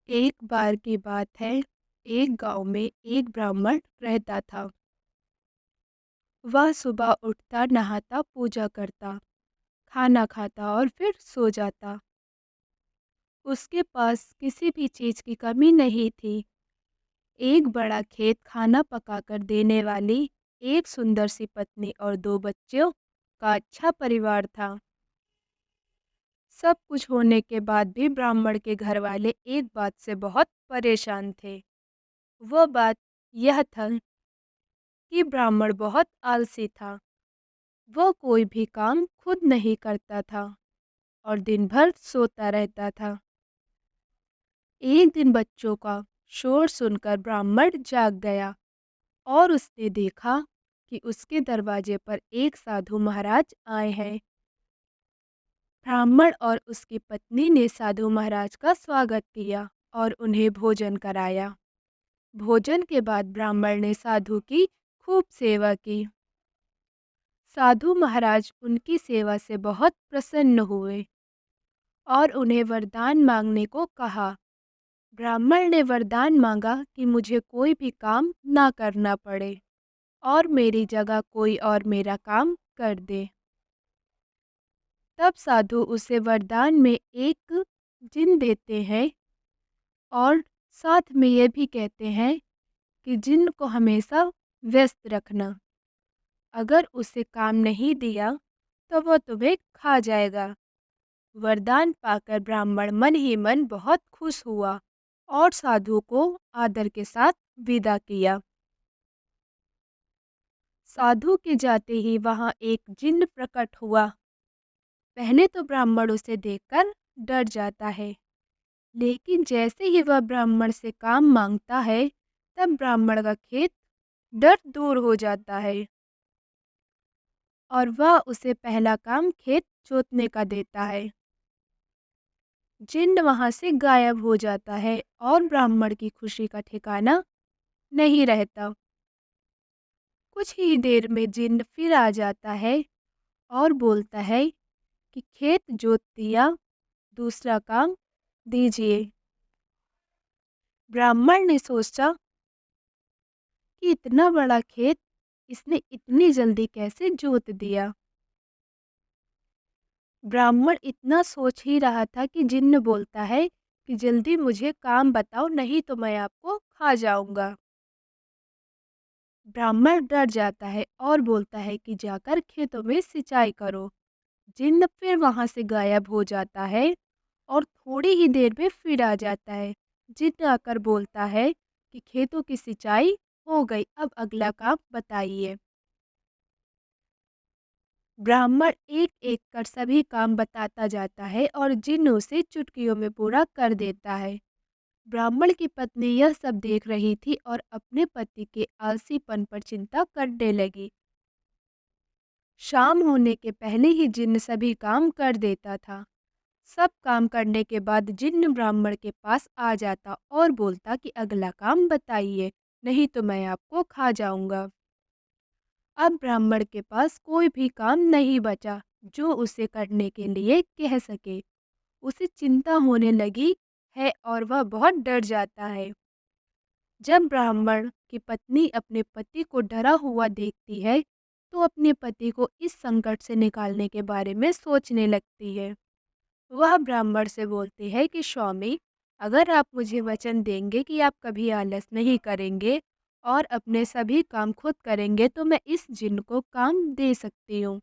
एक बार की बात है, एक गांव में एक ब्राह्मण रहता था। वह सुबह उठता, नहाता, पूजा करता, खाना खाता और फिर सो जाता। उसके पास किसी भी चीज की कमी नहीं थी। एक बड़ा खेत, खाना पकाकर देने वाली एक सुंदर सी पत्नी और दो बच्चों का अच्छा परिवार था। सब कुछ होने के बाद भी ब्राह्मण के घर वाले एक बात से बहुत परेशान थे। वो बात यह था कि ब्राह्मण बहुत आलसी था। वह कोई भी काम खुद नहीं करता था और दिन भर सोता रहता था। एक दिन बच्चों का शोर सुनकर ब्राह्मण जाग गया और उसने देखा कि उसके दरवाजे पर एक साधु महाराज आए हैं। ब्राह्मण और उसकी पत्नी ने साधु महाराज का स्वागत किया और उन्हें भोजन कराया। भोजन के बाद ब्राह्मण ने साधु की खूब सेवा की। साधु महाराज उनकी सेवा से बहुत प्रसन्न हुए और उन्हें वरदान मांगने को कहा। ब्राह्मण ने वरदान मांगा कि मुझे कोई भी काम ना करना पड़े और मेरी जगह कोई और मेरा काम कर दे। तब साधु उसे वरदान में एक जिन देते हैं और साथ में ये भी कहते हैं कि जिन को हमेशा व्यस्त रखना। अगर उसे काम नहीं दिया तो वह तुम्हें खा जाएगा। वरदान पाकर ब्राह्मण मन ही मन बहुत खुश हुआ और साधु को आदर के साथ विदा किया। साधु के जाते ही वहां एक जिन्न प्रकट हुआ। पहले तो ब्राह्मण उसे देखकर डर जाता है, लेकिन जैसे ही वह ब्राह्मण से काम मांगता है, तब ब्राह्मण का खेत डर दूर हो जाता है और वह उसे पहला काम खेत जोतने का देता है। जिन्न वहां से गायब हो जाता है और ब्राह्मण की खुशी का ठिकाना नहीं रहता। कुछ ही देर में जिन्न फिर आ जाता है और बोलता है कि खेत जोत दिया, दूसरा काम दीजिए। ब्राह्मण ने सोचा कि इतना बड़ा खेत इसने इतनी जल्दी कैसे जोत दिया। ब्राह्मण इतना सोच ही रहा था कि जिन्न बोलता है कि जल्दी मुझे काम बताओ, नहीं तो मैं आपको खा जाऊंगा। ब्राह्मण डर जाता है और बोलता है कि जाकर खेतों में सिंचाई करो। जिन्न फिर वहां से गायब हो जाता है और थोड़ी ही देर में फिर आ जाता है। जिन्न आकर बोलता है कि खेतों की सिंचाई हो गई, अब अगला काम बताइए। ब्राह्मण एक एक कर सभी काम बताता जाता है और जिन्न उसे चुटकियों में पूरा कर देता है। ब्राह्मण की पत्नी यह सब देख रही थी और अपने पति के आलसीपन पर चिंता करने लगी। शाम होने के पहले ही जिन्न सभी काम कर देता था। सब काम करने के बाद जिन्न ब्राह्मण के पास आ जाता और बोलता कि अगला काम बताइए, नहीं तो मैं आपको खा जाऊंगा। अब ब्राह्मण के पास कोई भी काम नहीं बचा जो उसे करने के लिए कह सके। उसे चिंता होने लगी है और वह बहुत डर जाता है। जब ब्राह्मण की पत्नी अपने पति को डरा हुआ देखती है, तो अपने पति को इस संकट से निकालने के बारे में सोचने लगती है। वह ब्राह्मण से बोलती है कि स्वामी, अगर आप मुझे वचन देंगे कि आप कभी आलस नहीं करेंगे और अपने सभी काम खुद करेंगे, तो मैं इस जिन्न को काम दे सकती हूँ।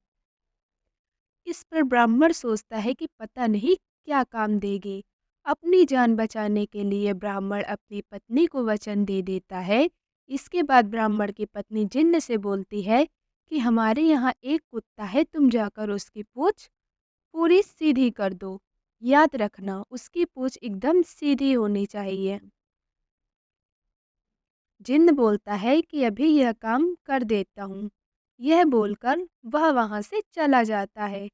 इस पर ब्राह्मण सोचता है कि पता नहीं क्या काम देगी। अपनी जान बचाने के लिए ब्राह्मण अपनी पत्नी को वचन दे देता है। इसके बाद ब्राह्मण की पत्नी जिन्न से बोलती है कि हमारे यहाँ एक कुत्ता है, तुम जाकर उसकी पूंछ पूरी सीधी कर दो। याद रखना, उसकी पूंछ एकदम सीधी होनी चाहिए। जिन्न बोलता है कि अभी यह काम कर देता हूँ। यह बोलकर वह वहां से चला जाता है।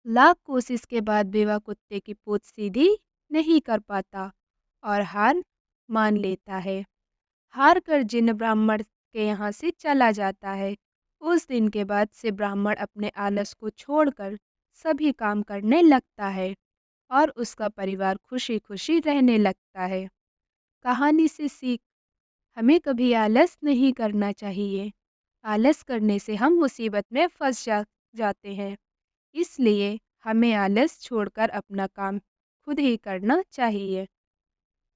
लाख कोशिश के बाद भी वह कुत्ते की पूंछ सीधी नहीं कर पाता और हार मान लेता है। हार कर जिन्न ब्राह्मण के यहाँ से चला जाता है। उस दिन के बाद से ब्राह्मण अपने आलस को छोड़कर सभी काम करने लगता है और उसका परिवार खुशी खुशी रहने लगता है। कहानी से सीख, हमें कभी आलस नहीं करना चाहिए। आलस करने से हम मुसीबत में फँस जाते हैं। इसलिए हमें आलस छोड़कर अपना काम खुद ही करना चाहिए।